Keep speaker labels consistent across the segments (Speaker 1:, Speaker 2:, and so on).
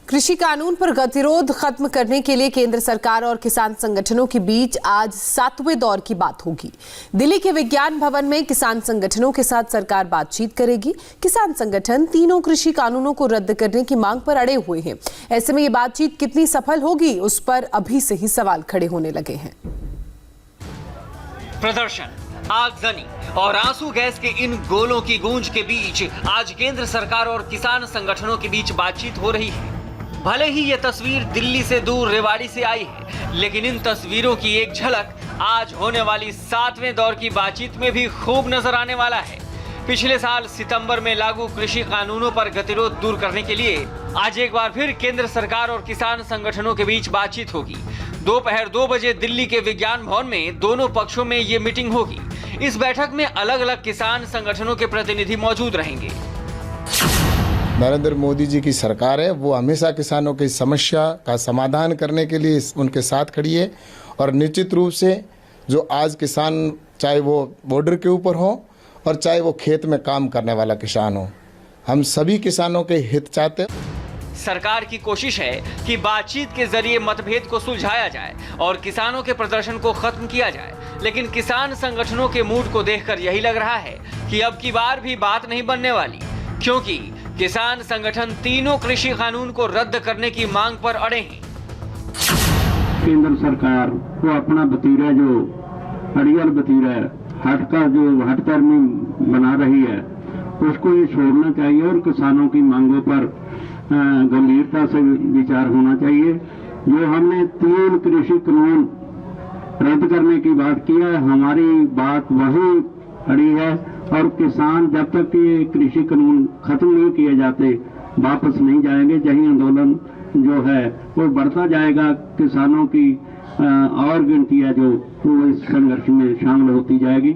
Speaker 1: कृषि कानून पर गतिरोध खत्म करने के लिए केंद्र सरकार और किसान संगठनों के बीच आज 7वें दौर की बात होगी। दिल्ली के विज्ञान भवन में किसान संगठनों के साथ सरकार बातचीत करेगी। किसान संगठन तीनों कृषि कानूनों को रद्द करने की मांग पर अड़े हुए हैं। ऐसे में ये बातचीत कितनी सफल होगी, उस पर अभी से ही सवाल खड़े होने लगे हैं।
Speaker 2: प्रदर्शन, आगजनी और आंसू गैस के इन गोलों की गूंज के बीच आज केंद्र सरकार और किसान संगठनों के बीच बातचीत हो रही है। भले ही ये तस्वीर दिल्ली से दूर रेवाड़ी से आई है, लेकिन इन तस्वीरों की एक झलक आज होने वाली 7वें दौर की बातचीत में भी खूब नजर आने वाला है। पिछले साल सितंबर में लागू कृषि कानूनों पर गतिरोध दूर करने के लिए आज एक बार फिर केंद्र सरकार और किसान संगठनों के बीच बातचीत होगी। दोपहर 2 बजे दिल्ली के विज्ञान भवन में दोनों पक्षों में ये मीटिंग होगी। इस बैठक में अलग अलग किसान संगठनों के प्रतिनिधि मौजूद रहेंगे।
Speaker 3: नरेंद्र मोदी जी की सरकार है, वो हमेशा किसानों की समस्या का समाधान करने के लिए उनके साथ खड़ी है। और निश्चित रूप से जो आज किसान, चाहे वो बॉर्डर के ऊपर हो और चाहे वो खेत में काम करने वाला किसान हो, हम सभी किसानों के हित चाहते हैं।
Speaker 2: सरकार की कोशिश है कि बातचीत के जरिए मतभेद को सुलझाया जाए और किसानों के प्रदर्शन को खत्म किया जाए, लेकिन किसान संगठनों के मूड को देखकर यही लग रहा है कि अब की बार भी बात नहीं बनने वाली, क्योंकि किसान संगठन तीनों कृषि कानून को रद्द करने की मांग पर अड़े हैं।
Speaker 4: केंद्र सरकार को अपना बतीरा, जो अड़ियल बतीरा है, हटकर्मी बना रही है, उसको ये छोड़ना चाहिए और किसानों की मांगों पर गंभीरता से विचार होना चाहिए। जो हमने 3 कृषि कानून रद्द करने की बात की है, हमारी बात वही अड़ी है और किसान जब तक ये कृषि कानून खत्म नहीं किए जाते वापस नहीं जाएंगे। यही आंदोलन जो है वो बढ़ता जाएगा। किसानों की और गिनती है जो वो इस संघर्ष में शामिल होती जाएगी।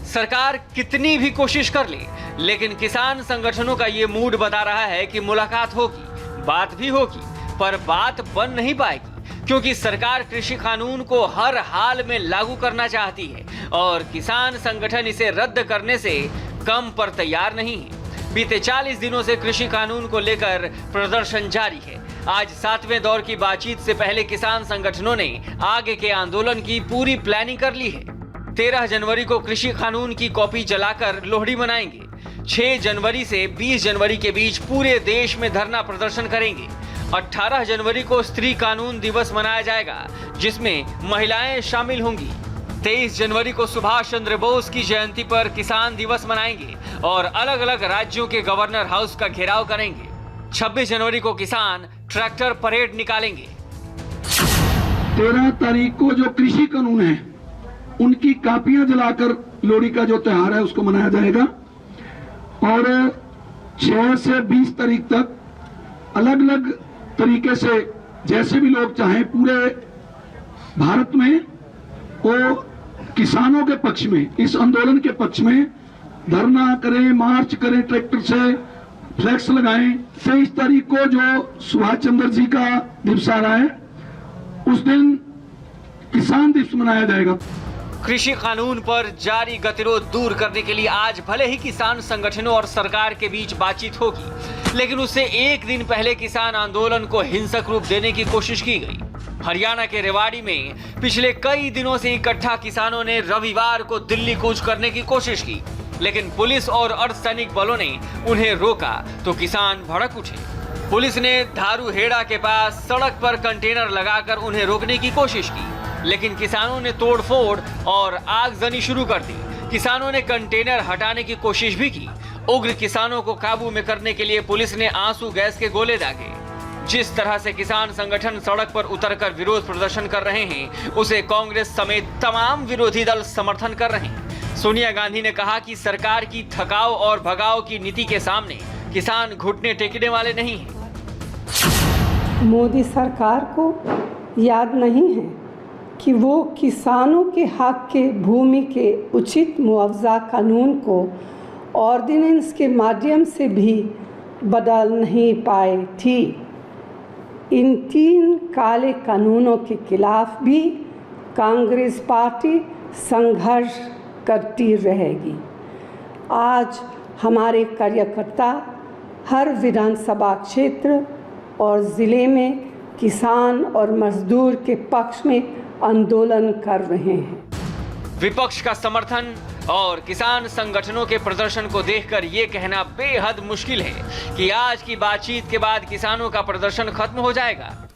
Speaker 2: सरकार कितनी भी कोशिश कर ले, लेकिन किसान संगठनों का ये मूड बता रहा है कि मुलाकात होगी, बात भी होगी, पर बात बन नहीं पाएगी, क्योंकि सरकार कृषि कानून को हर हाल में लागू करना चाहती है और किसान संगठन इसे रद्द करने से कम पर तैयार नहीं है। बीते 40 दिनों से कृषि कानून को लेकर प्रदर्शन जारी है। आज 7वें दौर की बातचीत से पहले किसान संगठनों ने आगे के आंदोलन की पूरी प्लानिंग कर ली है। 13 जनवरी को कृषि कानून की कॉपी जलाकर लोहड़ी मनाएंगे। 6 जनवरी से 20 जनवरी के बीच पूरे देश में धरना प्रदर्शन करेंगे। 18 जनवरी को स्त्री कानून दिवस मनाया जाएगा, जिसमें महिलाएं शामिल होंगी। 23 जनवरी को सुभाष चंद्र बोस की जयंती पर किसान दिवस मनाएंगे और अलग अलग राज्यों के गवर्नर हाउस का घेराव करेंगे। 26 जनवरी को किसान ट्रैक्टर परेड निकालेंगे।
Speaker 5: 13 तारीख को जो कृषि कानून है उनकी कापियां जलाकर लोहड़ी का जो त्योहार है उसको मनाया जाएगा। और 6 से 20 तारीख तक अलग अलग तरीके से जैसे भी लोग चाहें पूरे भारत में वो किसानों के पक्ष में, इस आंदोलन के पक्ष में धरना करें, मार्च करें, ट्रैक्टर से फ्लैक्स लगाएं। 23 तारीख को जो सुभाष चंद्र जी का दिवस आ रहा है, उस दिन किसान दिवस मनाया जाएगा।
Speaker 2: कृषि कानून पर जारी गतिरोध दूर करने के लिए आज भले ही किसान संगठनों और सरकार के बीच बातचीत होगी, लेकिन उससे एक दिन पहले किसान आंदोलन को हिंसक रूप देने की कोशिश की गई। हरियाणा के रेवाड़ी में पिछले कई दिनों से इकट्ठा किसानों ने रविवार को दिल्ली कूच करने की कोशिश की, लेकिन पुलिस और अर्धसैनिक बलों ने उन्हें रोका तो किसान भड़क उठे। पुलिस ने धारूहेड़ा के पास सड़क पर कंटेनर लगाकर उन्हें रोकने की कोशिश की, लेकिन किसानों ने तोड़फोड़ और आगजनी शुरू कर दी। किसानों ने कंटेनर हटाने की कोशिश भी की। उग्र किसानों को काबू में करने के लिए पुलिस ने आंसू गैस के गोले दागे। जिस तरह से किसान संगठन सड़क पर उतरकर विरोध प्रदर्शन कर रहे हैं, उसे कांग्रेस समेत तमाम विरोधी दल समर्थन कर रहे हैं। सोनिया गांधी ने कहा कि सरकार की थकाव और भगाव की नीति के सामने किसान घुटने टेकने वाले नहीं हैं।
Speaker 6: मोदी सरकार को याद नहीं है कि वो किसानों के हक के भूमि के उचित मुआवजा कानून को ऑर्डिनेंस के माध्यम से भी बदल नहीं पाई थी। इन 3 काले कानूनों के खिलाफ भी कांग्रेस पार्टी संघर्ष करती रहेगी। आज हमारे कार्यकर्ता हर विधानसभा क्षेत्र और ज़िले में किसान और मजदूर के पक्ष में आंदोलन कर रहे हैं।
Speaker 2: विपक्ष का समर्थन और किसान संगठनों के प्रदर्शन को देखकर ये कहना बेहद मुश्किल है कि आज की बातचीत के बाद किसानों का प्रदर्शन खत्म हो जाएगा।